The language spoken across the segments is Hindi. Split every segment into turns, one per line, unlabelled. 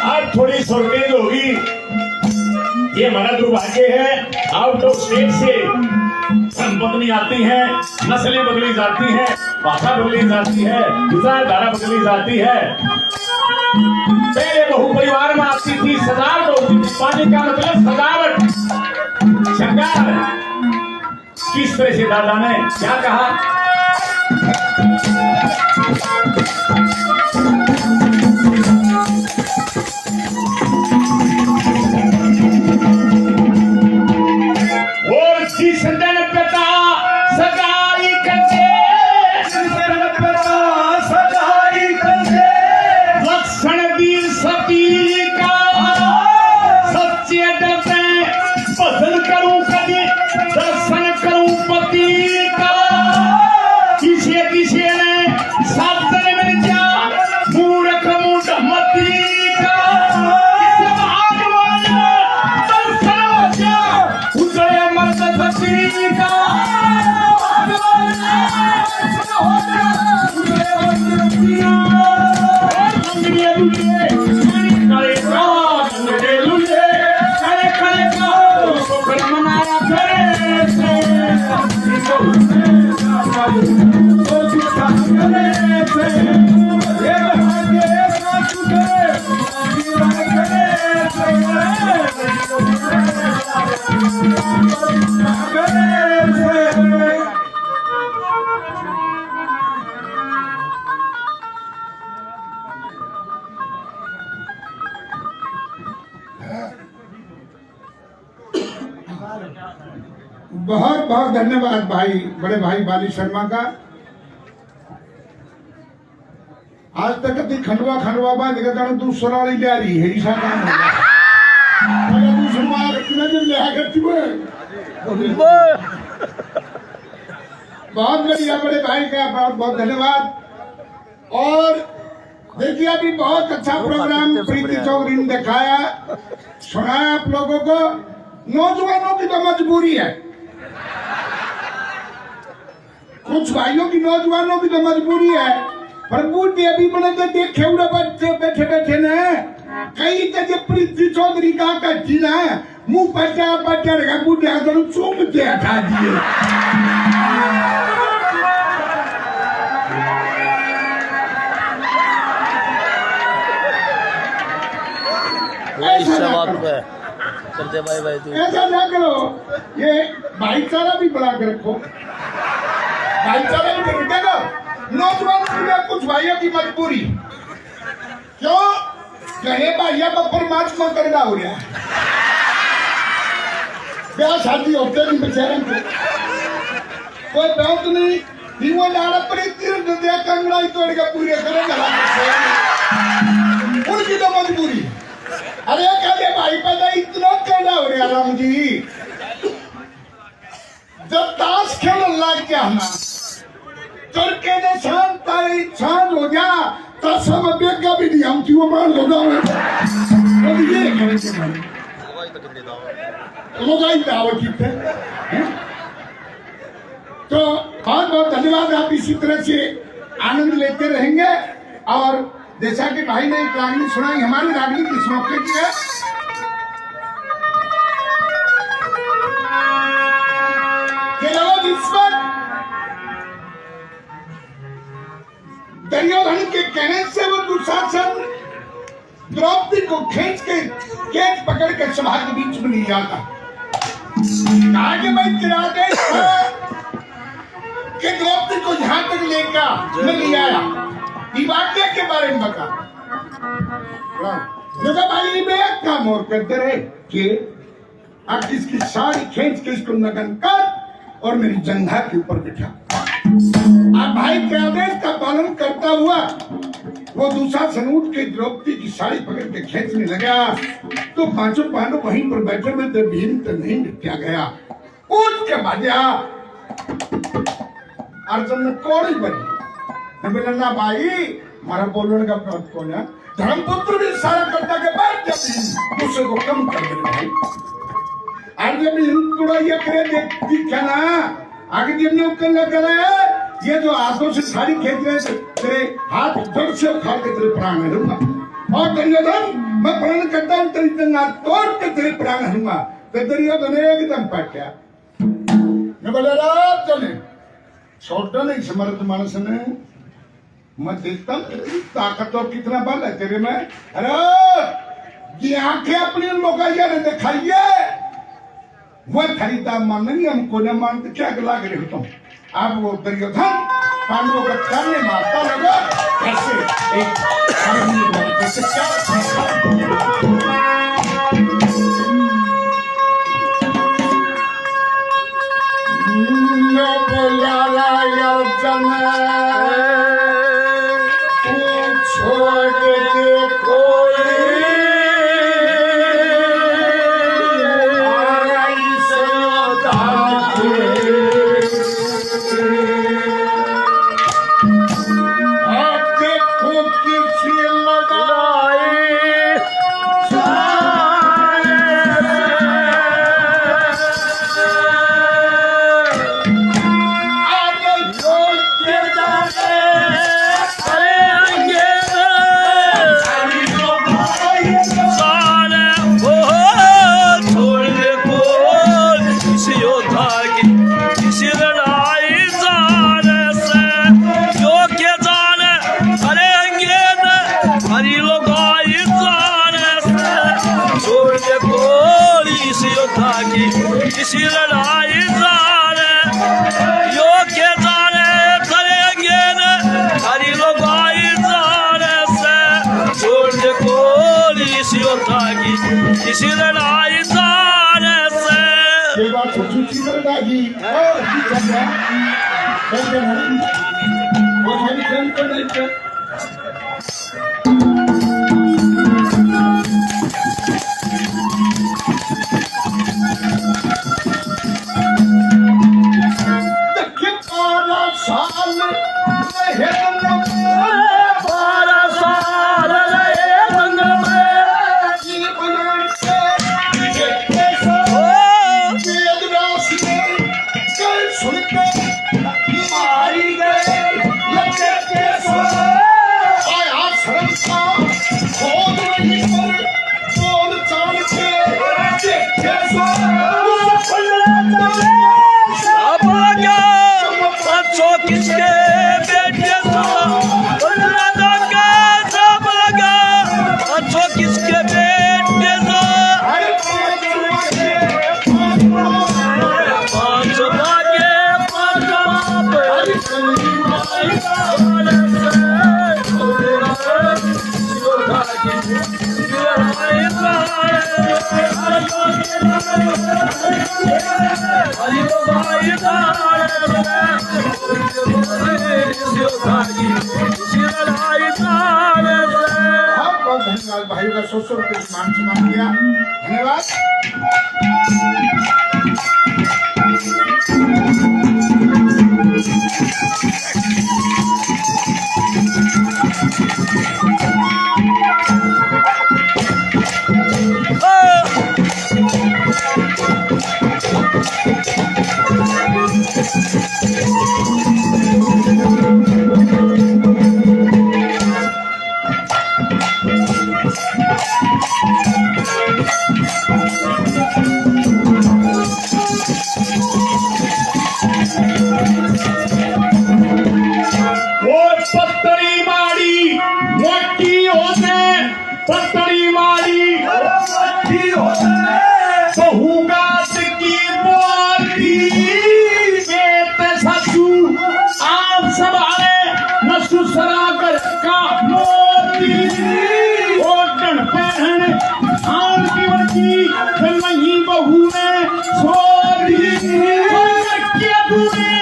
आज थोड़ी शॉर्टेज होगी, ये हमारा दुर्भाग्य है। आउट ऑफ स्टेट से पत्नी आती है, नस्लें बदली जाती हैं, भाषा बदली जाती है, विचारधारा बदली जाती है। पहले बहु परिवार में आती थी, सजावट होती थी। पानी का मतलब सजावट, श्रृंगार। किस तरह से दादा ने क्या कहा? और जिस दिन पिता सगाई करते, लक्षण वीर सती का सच्चे डरते, भजन करूं कभी, दर्शन करूं पति का। किसे किसे ने शब्द मिल जा, मूर्ख मूढ़ मती का। दर्शन हो जा, उतरे मत सती का।
बहुत बहुत धन्यवाद भाई, बड़े भाई बाली शर्मा का। आज तक ती खंडवा खंडवा बांध के तू दूसरा ले जा रही है, ईशा काम होगा। अगर तू सुनवा नजर ले आकर तू बहुत बढ़िया, बड़े भाई का बहुत बहुत धन्यवाद। और देखिए अभी बहुत अच्छा प्रोग्राम प्रीति चौधरी ने दिखाया, सुनाया आप लोगों को। नौजवानों की तो मजबूरी है, कुछ भाइयों की, नौजवानों की तो मजबूरी है, पर बूढ़े अभी बने तो देखे उड़े बच्चे बैठे बैठे ने कई जगह प्रीति चौधरी का कच्ची ना मुंह पचा रहेगा, बूढ़े अगर चूमते हटा दिए।
करते भाई भाई तू
ऐसा ना करो, ये भाईचारा भी बढ़ा के रखो, भाईचारा भी देखो। नौजवानों की कुछ भाइयों की मजबूरी क्यों कहे भैया पर परमात्मा करना हो रहा है, ब्याह शादी होते नहीं बेचारे को, कोई बात नहीं। वो लाड़ा पड़ी तीर दिया कंगड़ा ही तोड़ के पूरे करेंगे, उनकी तो मजबूरी। अरे कहते भाई पता इतना कहना हो रहा राम जी, जब ताश खेलने लग गया ना करके ने शांत हो गया तो सब बेगा भी नहीं हम क्यों मान लो ना ये करेंगे लोग आई दावत की थे। तो बहुत बहुत धन्यवाद, आप इसी तरह से आनंद लेते रहेंगे। और जैसा कि भाई ने एक रागनी सुनाई, हमारी रागनी किस मौके की है? दुर्योधन के कहने से वो दुशासन द्रौपदी को खींच के केस पकड़ के सभा के बीच में ले जाता, आगे मैं चिरादेश कि द्रौपदी को यहाँ तक लेकर मैं ले आया, वाक्य के बारे में बता। भाई में एक काम और करते रहे कि अब इसकी साड़ी खींच के इसको नगन कर और मेरी जंघा के ऊपर बिठा। अब भाई के आदेश का पालन करता हुआ वो दुशासन उठ के द्रौपदी की साड़ी पकड़ के खींचने लगा तो पांचों पांडव वहीं पर बैठे हुए थे। भीम तो नहीं निपटा गया, उठ के भाजा। अर्जुन ने कौड़ी बनी, बोला ना भाई मारा बोलने का बात कौन है? धर्मपुत्र भी सारा करता के बाद जब गुस्से को कम कर दे भाई। आज जब थोड़ा ये करे दिखा ना आगे जब ने करना करे ये जो हाथों से साड़ी खींच रहे तेरे हाथ जड़ से उखाड़ के तेरे प्राण हरूंगा। और दुर्योधन मैं प्रण करता हूँ तेरी जंगा तोड़ के तेरे प्राण हरूंगा। तो दुर्योधन एकदम पट्या मैं बोले चले छोटा नहीं समर्थ मानस ने मैं देखता हूँ ताकत और कितना बल है तेरे में। अरे ये आंखें अपनी लोगाइया ने दिखाइए वह खरीदा मानेंगे हमको न मानते क्या गला गिरे होता हूँ। अब वो दुर्योधन पांडवों का करने मारता लगा कैसे एक कैसे छोड़ दे कोई
किसी लड़ाई जाने योग्य जाने करेंगे न हरी लोगाई जाने से छोड़ दे कोली इसी योद्धा की किसी लड़ाई जाने से।
ये बात सोची लड़ाई और चल रहा है वो मेरी फ्रेंड को नहीं धन्यवाद भाइयों का 100 रुपये मान सम्मान किया। धन्यवाद।
पत्तरी मारी बहुगात की बोली बेत ससु आप संभाले न सुसरागर का मोती ओटन पहन आम की बची नहीं बहू ने छोड़ी दूरी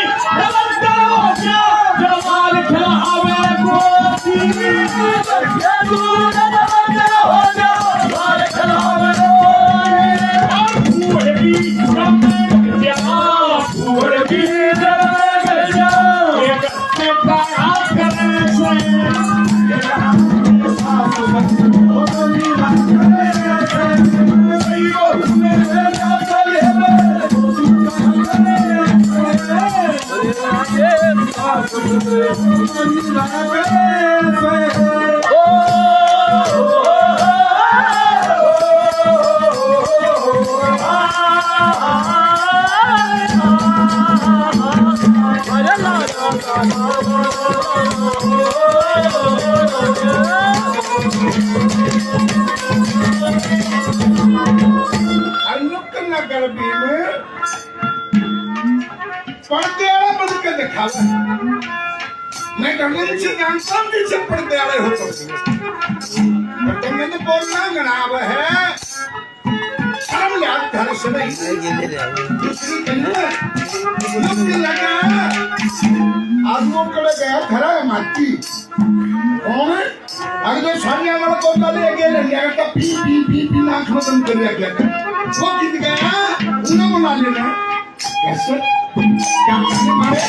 करना कर पर्दे वाला बन के दिखा मैं डरने से जानता हूँ कि पर्दे वाले हो पर तुमने तो बोलना गनाब है शर्म याद घर से नहीं दूसरी कन्या मुझे लगा आदमों कड़े गया खरा है माटी कौन है अगर सामने वाला को ले गए लड़िया का पी पी पी पी नाक में बंद कर दिया वो कित गया उन्हें बुला लेना कैसे क्या करने मारे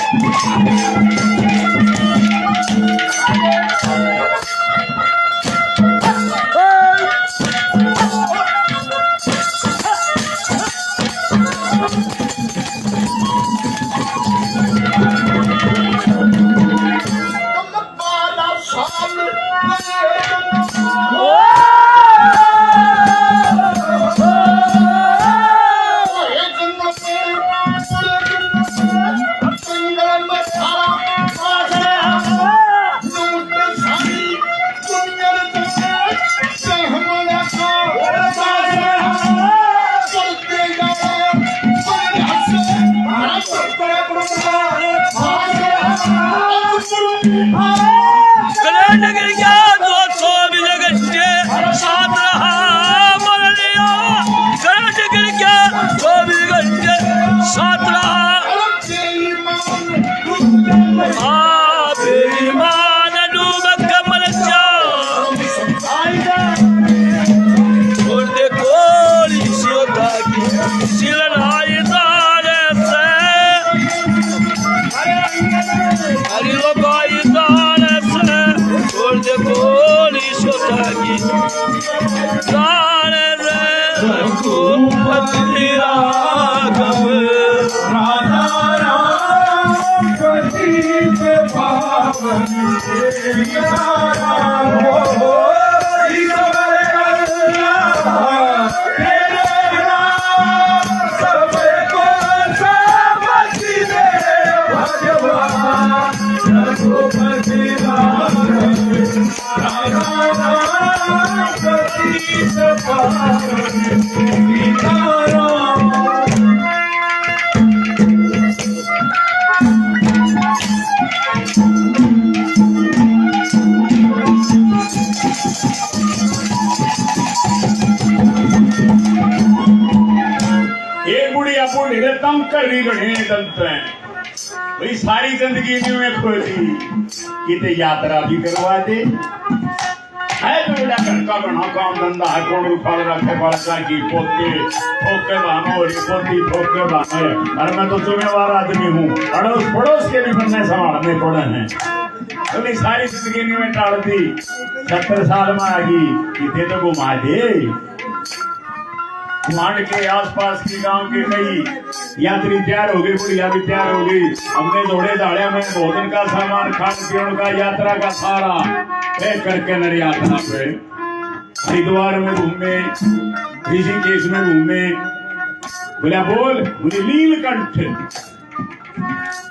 भाई सारी जिंदगी में खोजी किते यात्रा भी करवा दे है तो बेटा घर का बना काम धंधा है कौन उखाड़ रखे बड़का की पोते ठोके बानो और पोती ठोके बानो और मैं तो जिम्मेवार आदमी हूँ अड़ोस पड़ोस के भी बनने संभालने पड़े हैं तो सारी जिंदगी में टाल दी 70 साल में आ गई किते तो घुमा दे मांड के आसपास की गांव के कई यात्री तैयार हो गई बुढ़िया भी तैयार हो गई हमने जोड़े दाड़े में भोजन का सामान खान पीने का यात्रा का सारा पैक करके नर यात्रा पे हरिद्वार में घूमे ऋषिकेश में घूमे बोला बोल मुझे नीलकंठ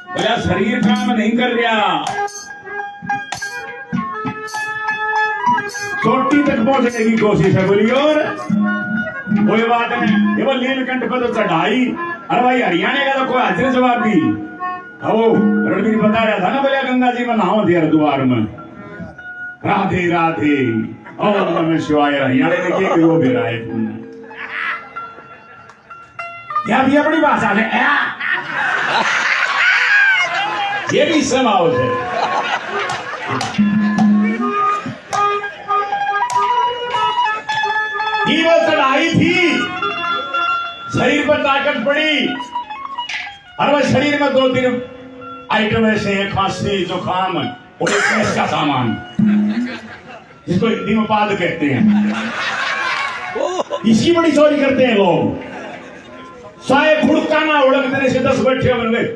बोला शरीर काम नहीं कर रहा चोटी तक पहुंचने की कोशिश है बोली और कोई बात नहीं ये वो नीलकंठ पर तो चढ़ाई अरे भाई हरियाणा का तो कोई हाजिर जवाब भी रणवीर बता रहा था ना बोलिया गंगा जी में नहाओ दिया द्वार में राधे राधे ओम नमः शिवाय हरियाणा ने क्या वो भी रहा है तुमने क्या भी अपनी भाषा में ये भी समाओ है वो चढ़ाई थी शरीर पर ताकत पड़ी और वह शरीर में 2-3 आइटम ऐसे हैं खांसी जुकाम और एक का सामान जिसको हिंदी में पाद कहते हैं इसकी बड़ी चोरी करते हैं लोग साए खुड़का ना उड़क देने से 10 बैठे बन गए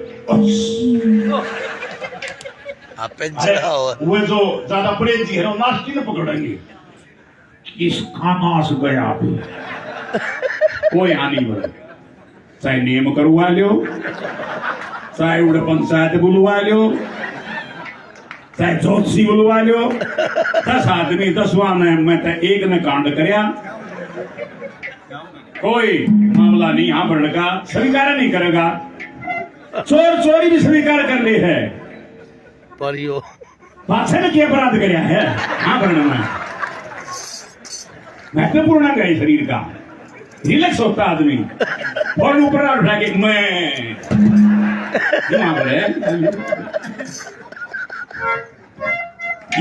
आप पेंचरा हो
वो जो ज्यादा परहेजी है ना नाश्ती न पकड़ेंगे इस खाना से गया भी कोई आनी बड़े चाहे नियम करवा लो चाहे उड़े पंचायत बुलवा लो चाहे ज्योतिषी बुलवा लो 10 आदमी 10 मैं तो एक ने कांड करया कोई मामला नहीं यहाँ बढ़ने का स्वीकार नहीं करेगा चोर चोरी भी स्वीकार कर ली है
परियो
बादशाह ने क्या अपराध कराया है हाँ बढ़ने में महत्वपूर्ण अंग है शरीर का रिलैक्स होता आदमी और ऊपर उठा के मैं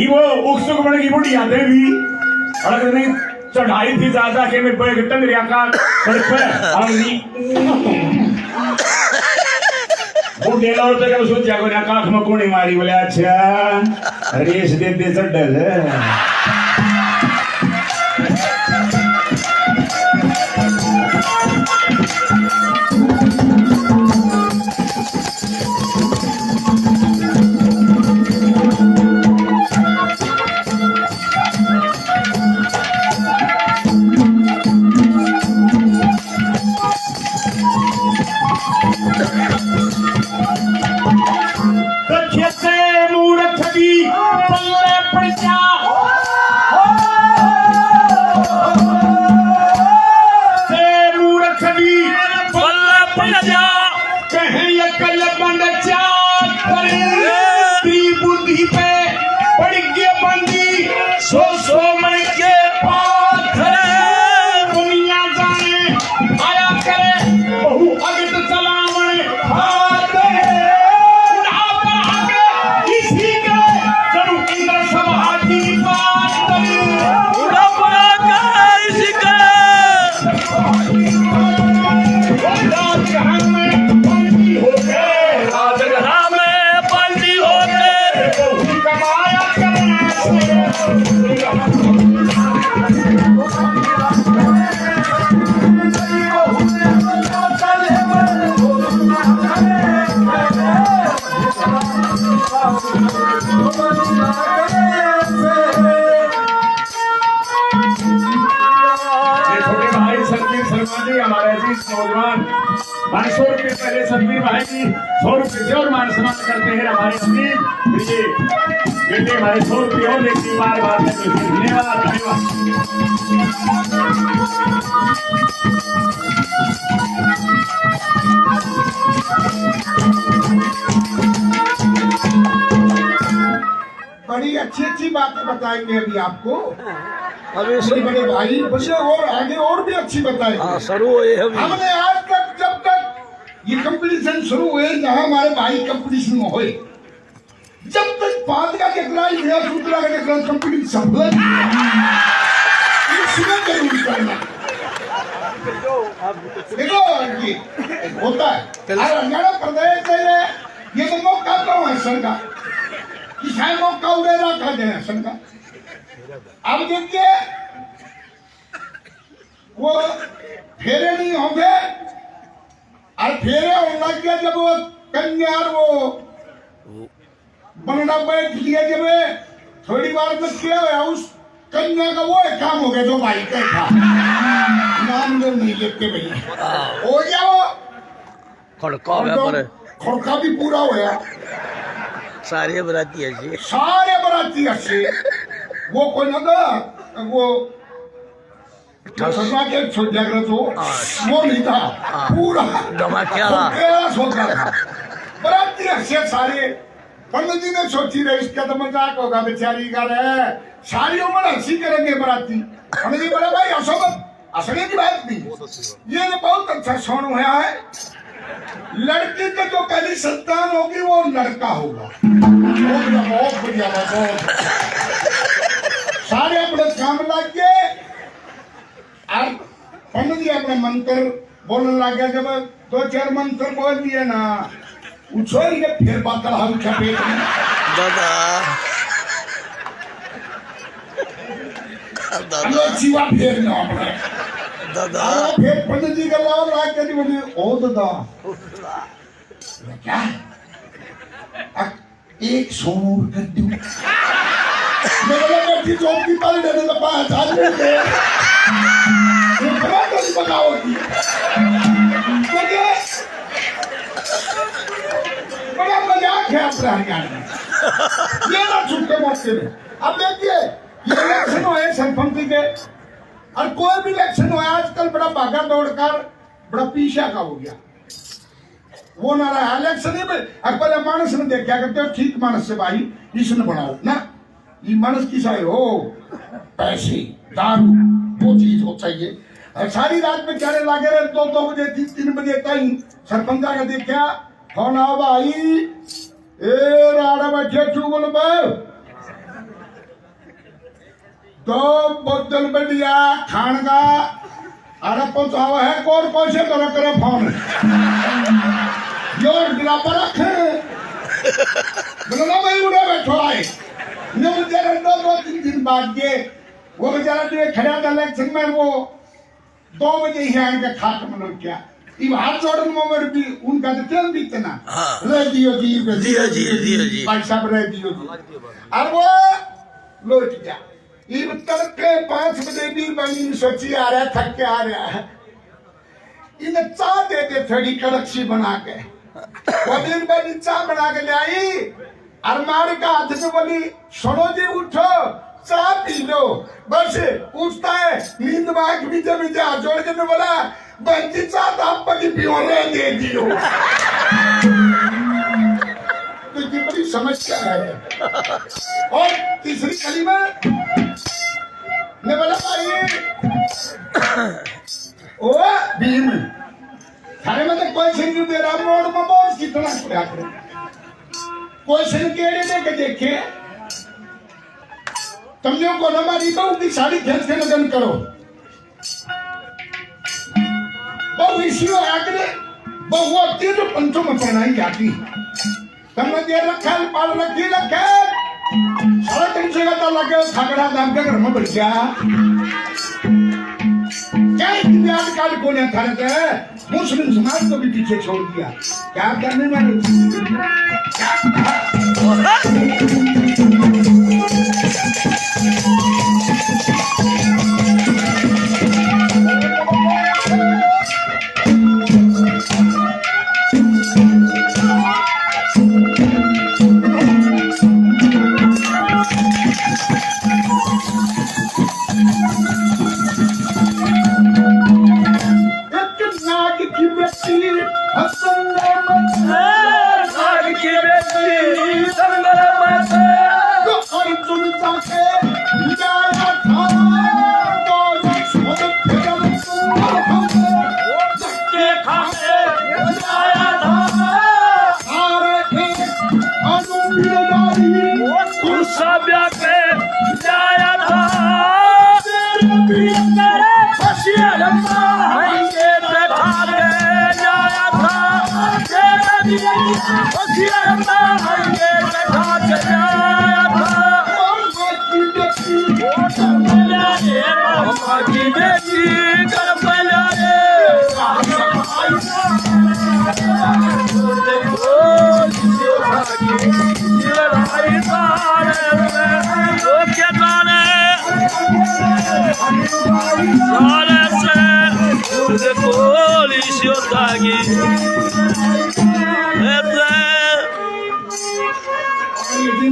वो उत्सुक बन की बुढ़ी यादें भी और नहीं चढ़ाई थी ज्यादा के मैं बैग टंगरिया का सड़क पे और नहीं वो डेला और तक सोच जागो ना काख में कोनी मारी बोले अच्छा रेस दे दे चढ़ल हमारे नौजवान 500 रुपये पहले सतबीर भाई की 100 रुपये और मान सम्मान करते हैं हमारे बेटे हमारे 100 रुपये और देखिए बार बार धन्यवाद
बड़ी अच्छी अच्छी बातें बताएंगे अभी आपको
अभी
बड़े भाई बच्चे और आगे और भी अच्छी बताएंगे।
हाँ शुरू हुए
हमने आज तक जब तक ये कंपटीशन शुरू हुए जहाँ हमारे भाई कंपटीशन में हुए जब तक पादका के खिलाड़ी या सूत्रा के खिलाड़ी कंपटीशन सफल इसमें जरूर करना देखो ये होता है हरियाणा प्रदेश में ये तो मौका कौन है सर का किसान मौका उड़े रखा जाए सर का अब देखिए वो फेरे नहीं होंगे और फेरे होने लग गया जब वो कन्या वो बनना बैठ लिया जब थोड़ी बार में क्या हुआ उस कन्या का वो एक काम हो गया जो भाई का था नाम लोग नहीं लेते भैया हो गया वो खड़का भी पूरा होया
सारे बराती अच्छे
वो कोई ना वो के जागृत हो वो नहीं था पूरा सोचा था बराती अच्छे सारे पंडित जी ने सोची रहे इसका तो मजाक होगा बेचारी का रहे सारी उम्र हंसी करेंगे बराती पंडित जी बोले भाई असली की बात नहीं ये बहुत अच्छा सोनू है लड़की के जो पहली संतान होगी वो लड़का होगा बहुत बढ़िया बहुत सारे अपने काम लग गए और पंडित जी अपने मंत्र बोलने लग गया जब 2-4 मंत्र बोल दिए ना उछोल के फिर बात हम छपे
दादा
शिवा फिर ना
दादा
फिर पंडित जी का लाभ लाग के बोली ओ दादा क्या एक सोनू कर दूं मैं बोला बैठी चौक की पाली देने तो 5,000 मिलते ये खबर तो नहीं पकाओ की मुझे बड़ा मजाक है अपना हरियाणा में ये ना छुट्टे मौके में अब देखिए ये इलेक्शन हुए सरपंच के और कोई भी इलेक्शन हुआ आजकल बड़ा भागा दौड़कर बड़ा पीछा का हो गया वो ना रहा इलेक्शन में पहले मानस ने देखा करते हो ठीक मानस से भाई इसने बनाओ ना ये मानस की साई हो पैसे दारू वो चीज हो चाहिए और सारी रात में क्या लागे रहे 2 बजे 3 बजे कहीं सरपंच का देखा फोन आओ भाई ए राड़ा बैठे चुगल पर तो बोतल बढ़िया खान का अरे पहुंचावा है कौन पैसे करो फोन योर गिलापर रखे बोलो भाई उड़े बैठो आए ने बेचारा 2-3 दिन बाद के वो बेचारा जो खड़ा था इलेक्शन में वो 2 बजे ही आएंगे खाट में लोग क्या ये हाथ जोड़न में भी उनका तो चल भी इतना रह दियो जी भाई साहब रह दियो जी और वो लौट गया ये तड़के 5 बजे भी बनी सोची आ रहा थक के आ रहा है इन्हें चाय देते थोड़ी कड़क बना के वो दिन बनी चाय बना के ले आई और मार का हाथ में बोली सुनो जी उठो चाय पी लो बस उठता है नींद में आंख बीचे हाथ जोड़ के बोला बंदी चाय तो आप पकी पियोले दे दियो तो ये बड़ी समस्या है और तीसरी कली में मैं बोला भाई ओ भीम थारे में तो कोई सिंह दे रहा रोड में बहुत कितना खुला करे कोई सिंह केड़े दे के देखे तुम लोग को हमारी बहू की साड़ी खींच के लगन करो बहु इसी आगे बहु होती तो पंचों में पहनाई जाती तुमने दे रखा है पाल रखी रखे सारा तुमसे कहता लगे खगड़ा दाम के घर में बढ़ गया क्या इतनी आजकल को नहीं था रहते मुस्लिम समाज को भी पीछे छोड़ दिया क्या करने वाले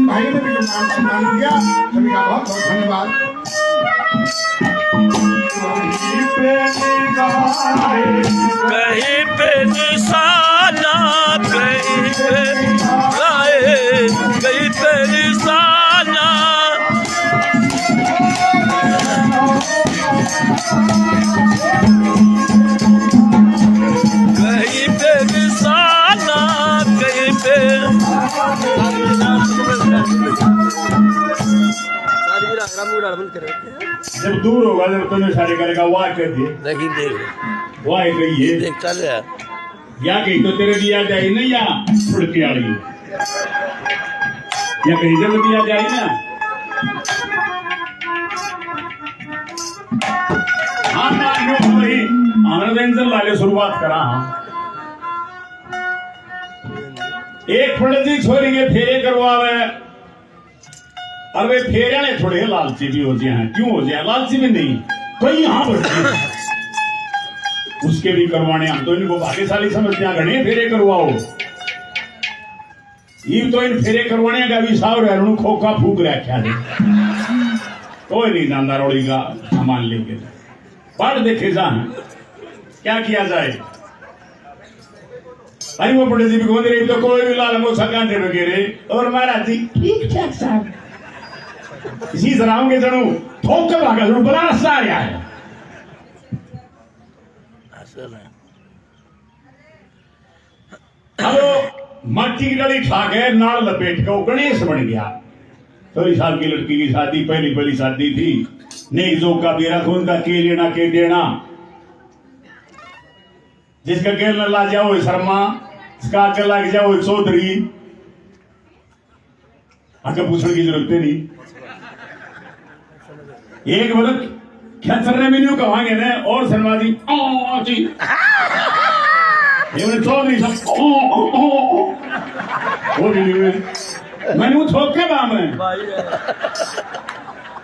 भाई ने भी नाम सम्मान दिया सभी का बहुत बहुत धन्यवाद
कहीं पे निशाना कहीं पे गाए कहीं पे निशाना कहीं पे निशाना कहीं पे
जब दूर होगा जब तुम्हें सारे करेगा वाह कर दिए
नहीं देख
वाह कहिए
देख चल रहा
या कहीं तो तेरे दिया जाए ना या फुड़की आ रही या कहीं जब दिया जाए ना हाँ मान्यो भाई आनंद से लाले शुरुआत करा हाँ एक पंडित जी छोरी के फेरे करवावे, और वे फेरे ने थोड़े लालची भी हो जाए। क्यों हो जाए लालची भी नहीं, कोई यहाँ बढ़ती उसके भी करवाने। हम तो इनको भाग्यशाली समझते हैं, घने फेरे करवाओ। ये तो इन फेरे करवाने का भी साव रहनु खोखा फूक रखा है, कोई नहीं जानदार रोड़ी का सामान लेके पढ़ देखे जान क्या किया जाए। अरे वो पंडित जी भी गोद रही तो कोई भी लाल मोसा कांटे वगैरह और महाराज जी ठीक ठाक साहब इसी तरह होंगे जनू ठोक कर भागा जरूर बड़ा रास्ता आ रहा है। अब माटी की डली ठाक है, नाल लपेट के गणेश बन गया। 30 साल की लड़की की शादी, पहली शादी थी। नहीं जो का बेरा खून का के लेना के देना, जिसका गेल न ला जाओ शर्मा, जिसका आगे लग जाओ चौधरी। आगे पूछने की जरूरत नहीं। एक मतलब क्या चलने में नहीं कहांगे ना, और शर्मा जी जी ये चौधरी सब वो मैंने वो छोड़ के बाम है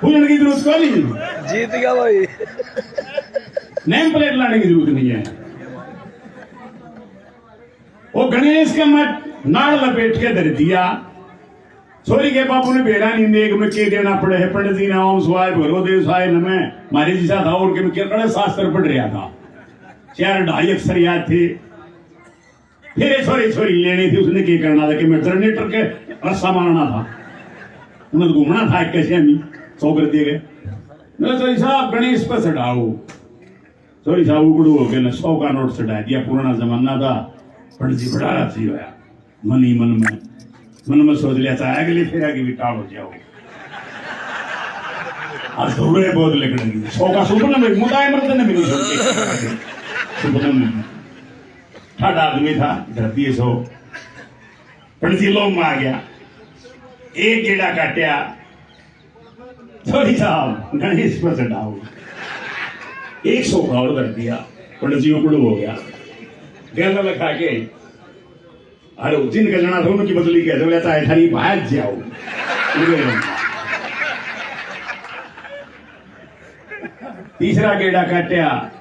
पूछने की जरूरत को नहीं।
जीत गया भाई,
नेम प्लेट लाने की जरूरत नहीं है। वो गणेश के मत नाड़ लपेट के धर दिया। छोरी के बापू ने बेरा नहीं देख में के देना पड़े है। पंडित जी ने ओम स्वाय भगवत देव साय नमः मारे जैसा था, और के कड़े शास्त्र पढ़ रहा था। 4-2.5 अक्षर याद थे। फिर छोरी लेनी थी, उसने क्या करना था कि मैं जनरेटर के रस्सा मारना था, उन्हें घूमना था। कैसे हमी 100 कर दिए गए। मैं छोरी साहब गणेश पर चढ़ाओ। छोरी साहब उगड़ू हो गए ना, 100 का नोट चढ़ा दिया। पुराना जमाना था। पंडित जी बड़ा राजी होया, मन ही मन में सोच लिया था अगली फेरा की भी टाल हो जाओ। आज थोड़े बहुत लगेंगे 100 का सुपना में मुदाय मर्द ने भी सुपना में ठाडा आदमी था, धरती 100 पंडित जी लोग में आ गया। एक गेड़ा काटिया। छोरी साहब गणेश पर चढ़ाओ। 100 का और कर दिया। पंडित जी उकड़ू हो गया। गैला लगा के अरे जिनका जना था उनकी बदली कैसे लेता है, थारी भाग जाओ। तीसरा गेड़ा काटिया।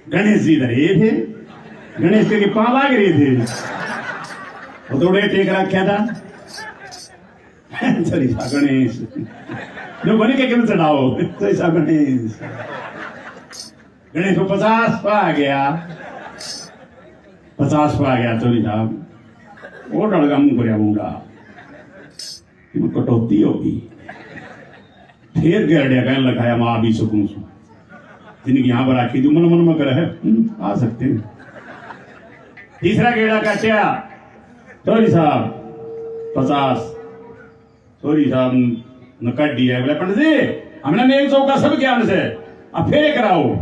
गणेश जी धरे थे, गणेश के पांव लाग रहे थे। वो थोड़े टेक रखा था। चली सा गणेश जो बने के क्यों चढ़ाओ, चली सा गणेश। गणेश को 50 पा आ गया। 50 पा गया। चोरी साहब वो डड़गा मुंह कर मुंडा कटौती होगी। फिर गया कहने लगाया माँ भी सुकून सु जिनकी यहाँ पर आखी मन मन में करे है आ सकते हैं। तीसरा गेड़ा काटिया। चोरी साहब 50। चोरी साहब ने काट दिया। बोले पंडित जी हमने नेक चौका सब किया हमसे, अब फेरे कराओ।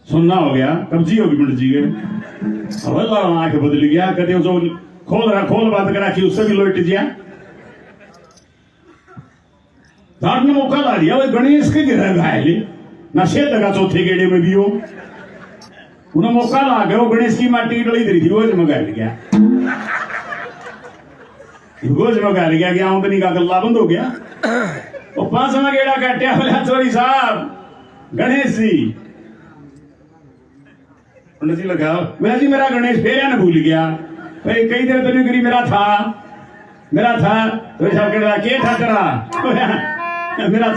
सुनना हो गया, कब्जी होगी पंडित जी के। अब आंख बदल गया। कहते जो खोल बात करा कि उससे भी लोट दिया। धार ने मौका ला दिया। गणेश के गिरा घायल नशे लगा चौथे गेड़े में भी हो। उन्हें मौका ला गया। वो गणेश की माटी की डली धरी थी, गोज में गाल गया। गोज में गाल गया कि आमदनी का गल्ला बंद हो गया। और 5वां गेड़ा काटिया। बोला चोरी साहब गणेश जी। पंडित जी लगा मेरा जी मेरा गणेश फेरा न भूल गया। भाई कई देर तो नहीं करी मेरा था तो साहब कह रहा के था तेरा मेरा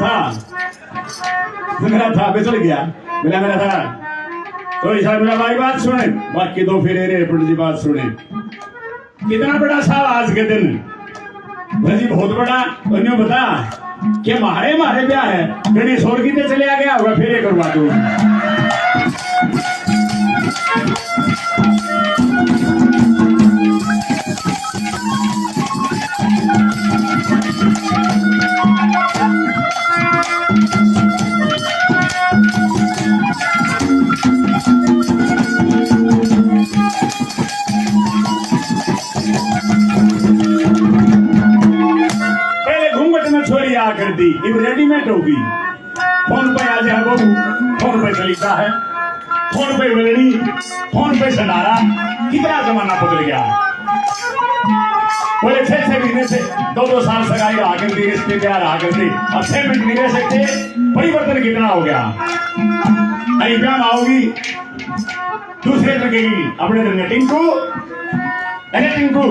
था बेचल गया। मेरा था तो साहब मेरा भाई बात सुने। बाकी 2 फेरे रे पंडित जी बात सुने। कितना बड़ा साहब आज के दिन जी बहुत बड़ा। अन्यों बता कि मारे ब्याह है गणेश और कितने चले आ गया होगा फेरे करवा दो। कर दी रेडीमेड होगी। फोन पे आ जाए बाबू, फोन पे खरीदा है, फोन पे मिलनी, फोन पे संडारा। कितना जमाना बदल गया। बोले 6 महीने से 2 साल सगाई रहा करती, रिश्ते प्यार रहा करती, अब 6 मिनट नहीं रह सकते। परिवर्तन कितना हो गया। अरे ब्याह आओगी दूसरे लगेगी अपने दिन में। टिंकू, अरे टिंकू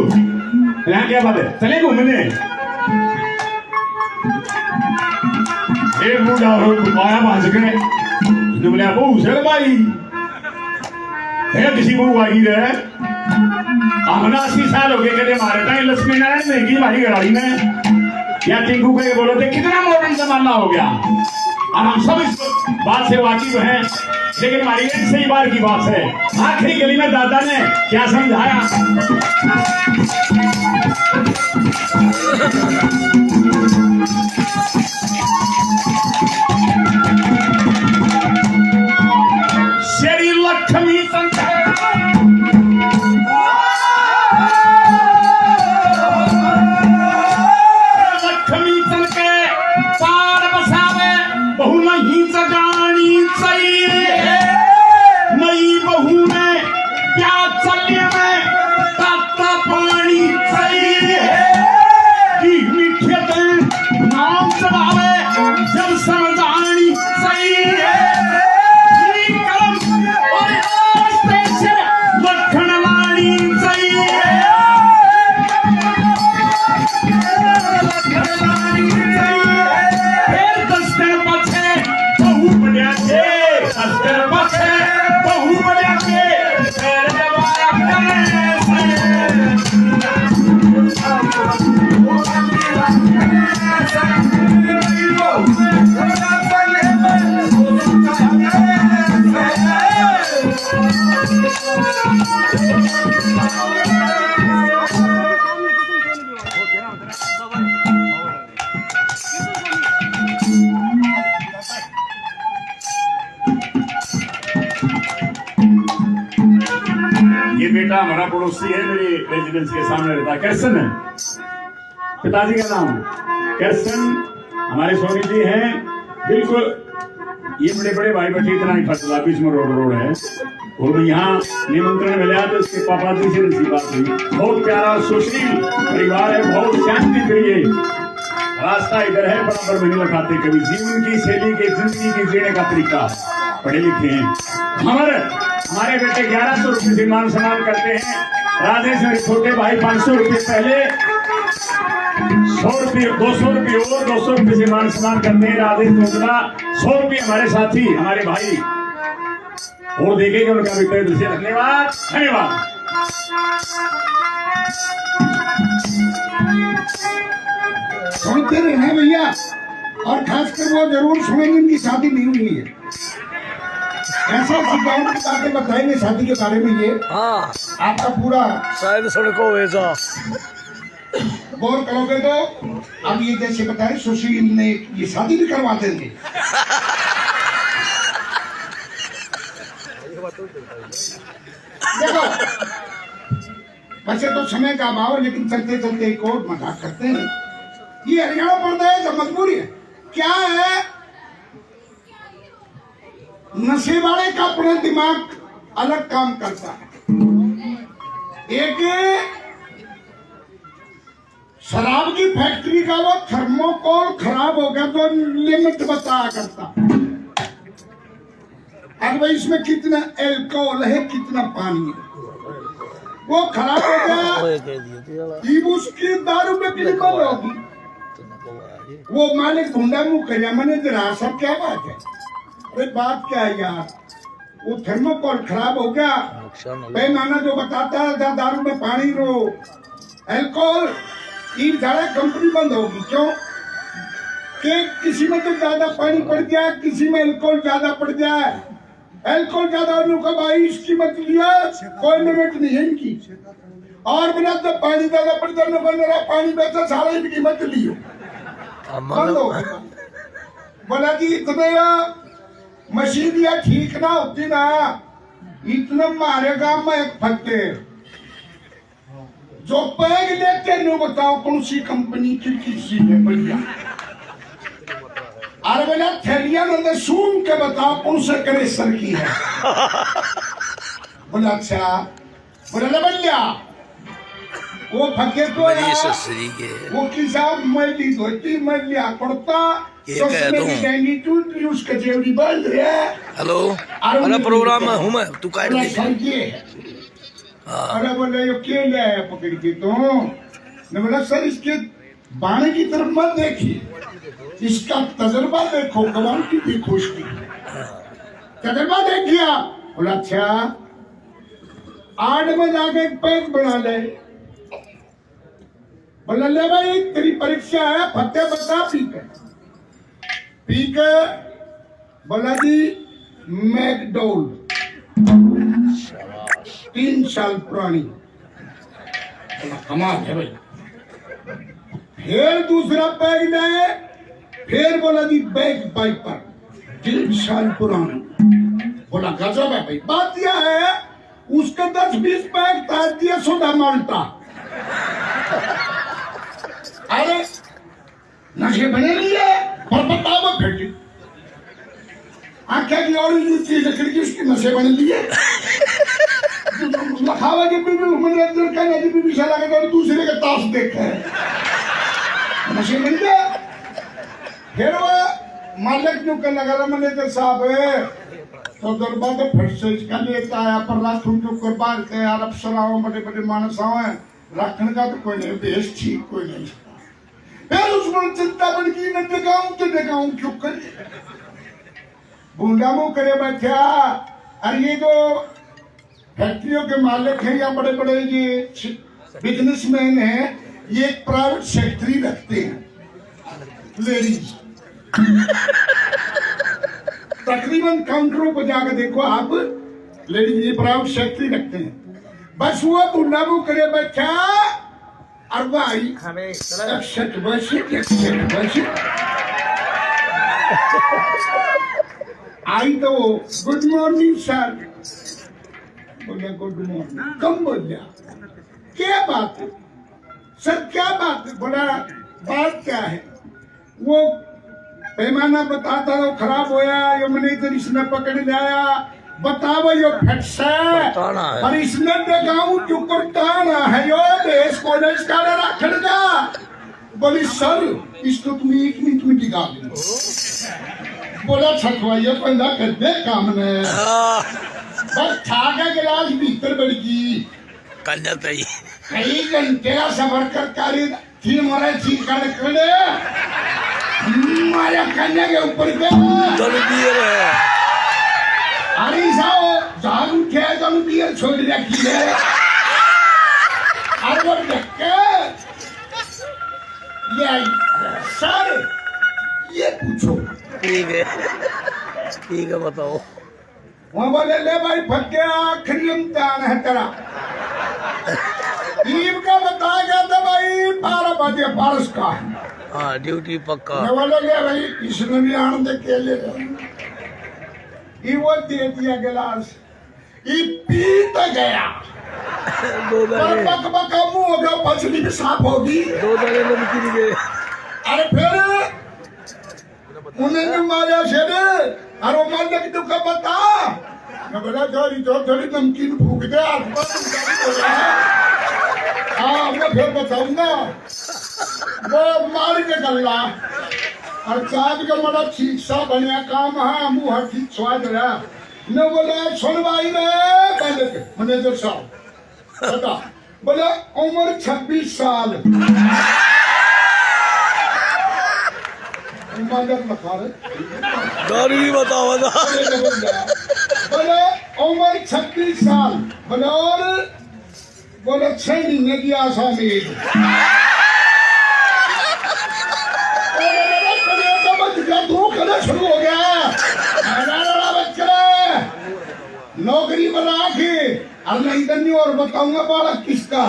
यहाँ क्या बात है, चले घूमने। एक बूढ़ा आया भाज के बोले बहू सर भाई है किसी बहू आई रहे हमने 80 साल हो गए कदे मारे था लक्ष्मी नारायण महंगी भारी गाड़ी में। या टिंकू को ये बोलो थे कितना मॉडर्न जमाना हो गया। और हम सब इस बात से वाकिफ हैं, लेकिन हमारी एक सही बार की बात है। आखिरी गली में दादा ने क्या समझाया। श्री लक्ष्मी हमारा पड़ोसी है, मेरी रेजिडेंस के सामने रहता है, कृष्ण है पिताजी का नाम। कृष्ण हमारे सोनी जी हैं, बिल्कुल ये बड़े बड़े भाई बच्चे इतना ही फसला बीच में रोड है। और यहाँ निमंत्रण मिला तो इसके पापा जी से नसीब बात हुई। बहुत प्यारा सुशील परिवार है, बहुत शांति प्रिय। रास्ता इधर है, बराबर में नहीं लगाते कभी। जीवन की शैली के जिंदगी के जीने का तरीका पढ़े लिखे हैं। हमारे बेटे 1100 रुपये से मान सम्मान करते हैं। राजेश मेरे छोटे भाई 500 रुपये पहले, 100 रुपये 200 रुपये और 200 रुपये से मान सम्मान करते हैं। राजेश दूसरा 100 रुपये हमारे साथी हमारे भाई और देखेंगे उनका बेटे दिल से धन्यवाद धन्यवाद।
सुनते रहे भैया, और खासकर वो जरूर सुनेंगे इनकी शादी नहीं हुई है। ऐसा गाँव की बातें बताएंगे शादी के बारे में। ये आपका पूरा
शायद सड़कों वैसा
गौर करोगे तो अब ये जैसे बताए सुशील ने ये शादी भी करवा देंगे। देखो वैसे तो समय का अभाव है, लेकिन चलते चलते एक और मजाक करते हैं। ये हरियाणा प्रदेश मजबूरी है क्या है, नशे वाले का अपना दिमाग अलग काम करता है। एक शराब की फैक्ट्री का वो थर्मोकोल खराब हो गया तो लिमिट बताया करता। अब भाई इसमें कितना एल्कोहल है कितना पानी है, वो खराब हो गया, उसकी दारू में बिल्कुल होगी। वो मालिक ढूंढा मुंह कर मैंने जरा सब क्या बात है, अरे बात क्या है यार, वो थर्मोकोल खराब हो गया, पैमाना जो बताता है दारू में पानी रो एल्कोहल, ये ज्यादा कंपनी बंद होगी। क्यों कि किसी में तो ज्यादा पानी पड़ गया, किसी में एल्कोहल ज्यादा पड़ जाए। एल्कोहल ज्यादा होने का भाई इसकी मत लिया, कोई लिमिट नहीं है इनकी। और बिना तो पानी ज्यादा पड़ जाए, पानी बेचा सारा इनकी कीमत लियो बंद हो। बोला जी इतने मशीन या ठीक ना होती ना, इतना मारेगा मैं एक फट्टे जो पैग लेते न बताओ कौन सी कंपनी की किसी ने बढ़िया। अरे बोला थैलिया ने सुन के बताओ कौन से करे सर की है। बोला अच्छा, बोला बढ़िया वो फके तो
बड़ी ससुरी के
वो किसान मल्ली धोती मल्ली कुर्ता
ये कह दूं।
डेंगी टूट रही उसका जेवड़ी बंद रहा है।
हेलो अरे प्रोग्राम में हूँ मैं तू काट
बोला
दे
समझिए अरे बोले ये क्यों ले आया पकड़ के तो मैं बोला सर इसके बाणे की तरफ मत देखिए इसका तजर्बा देखो कमाल की देखो इसकी तजर्बा देखिए बोला अच्छा 8 बजे आके एक पैक बना ले बोला ले भाई तेरी परीक्षा है फतेह बता पी के बोला जी मैकडोल 3 साल पुरानी बोला कमाल है भाई फिर दूसरा बैग लाए फिर बोला जी बैग बाइपर 3 साल पुरानी बोला गजब है भाई बात यह है उसके 10-20 बैग ताज दिया सोडा माल्टा अरे नशे बने लिए पर बताओ फिर आख्या की और चीज लकड़ी की उसके नशे बने लिए लखावा के भी मनोरंजन का नदी भी विषय लगा और दूसरे का ताश देखा है नशे बन गया फिर वो मालिक जो कर लगा मैनेजर साहब है तो दरबार के फिर से इसका लेता है पर रात उनके ऊपर बाहर के यार अफसराओं बड़े बड़े मानस हैं रखने का तो कोई नहीं देश ठीक कोई नहीं फिर उसको चिंता बन की न जगाऊं क्यों कर बूंदा मुंह करे बैठा अरे ये जो फैक्ट्रियों के मालिक हैं या बड़े बड़े ये बिजनेसमैन हैं ये एक प्राइवेट फैक्ट्री रखते हैं लेडीज तकरीबन काउंटरों पर जाकर देखो आप लेडीज ये प्राइवेट फैक्ट्री रखते हैं बस वो बूंदा मुंह करे बैठा और भाई 61 वर्ष आई तो गुड मॉर्निंग सर बोले गुड मॉर्निंग कम बोल गया क्या बात है सर क्या बात है बोला बात क्या है वो पैमाना बताता तो खराब होया यो मैनेजर इसने पकड़ लिया बताओ यो फट से पर इसने देखाऊं जो करताना है यो देश को इसका रखने का बोली सर इसको तुम 1 मिनट में दिखा दो बोला छठवाइया पैदा कर दे काम ने बस छाका गिलास भीतर बढ़ गई
कन्या तई
कई घंटे का सफर कर कारी थी मोरा थी कर खड़े मारा कन्या के ऊपर गया
चल दिए रे
अरे साहब जान उठे तो बियर छोड़ रखी है अरे वो धक्के ये आई सर ये पूछो
ठीक है बताओ
वहाँ बोले ले भाई फटे आखिरी इम्तिहान है तेरा ईब का बताया गया था भाई 12 बजे बारिश का
हाँ ड्यूटी पक्का
मैं बोले ले भाई इसने भी आनंद के ले वो दे दिया गिलास ये पीत गया
2 दाने
बक मुंह हो गया पछली भी साफ होगी
2 दाने में निकल गए
अरे फिर उन्हें मारा शेर और वो मारने की दुख बता मैं बोला थोड़ी नमकीन फूक दे हाँ मैं फिर बताऊंगा वो मार के गल्ला और चाँद का बड़ा ठीक सा बनिया काम है मुँह हर ठीक स्वाद रहा न बोले सुन भाई रे मैनेजर साहब बता बोले उम्र 26 साल मदद लखा रहे
गाड़ी भी बताओ ना
बोले उम्र 26 साल बोले और बोले 6 महीने की आसामी शुरू हो गया बच्चे नौकरी बना के अब नहीं करनी और बताऊंगा बालक किसका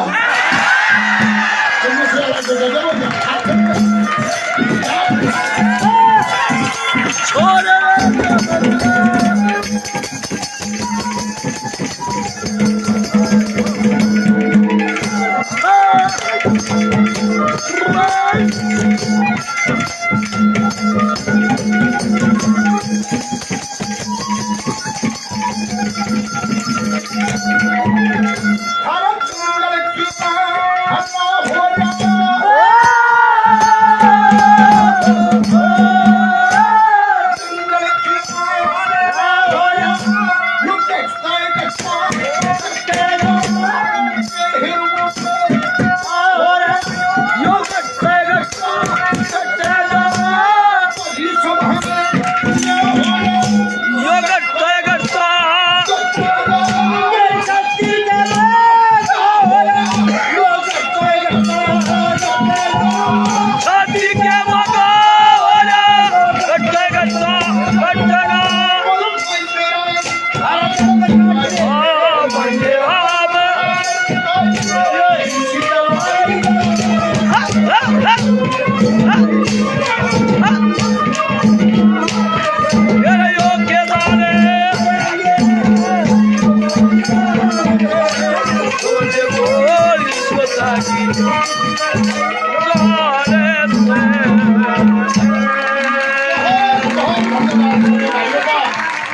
भारत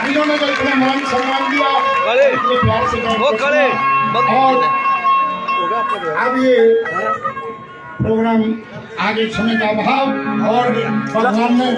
इन्होंने तो इतना मान सम्मान दिया, इतने प्यार से और अब ये प्रोग्राम आगे समय का अभाव और भगवान ने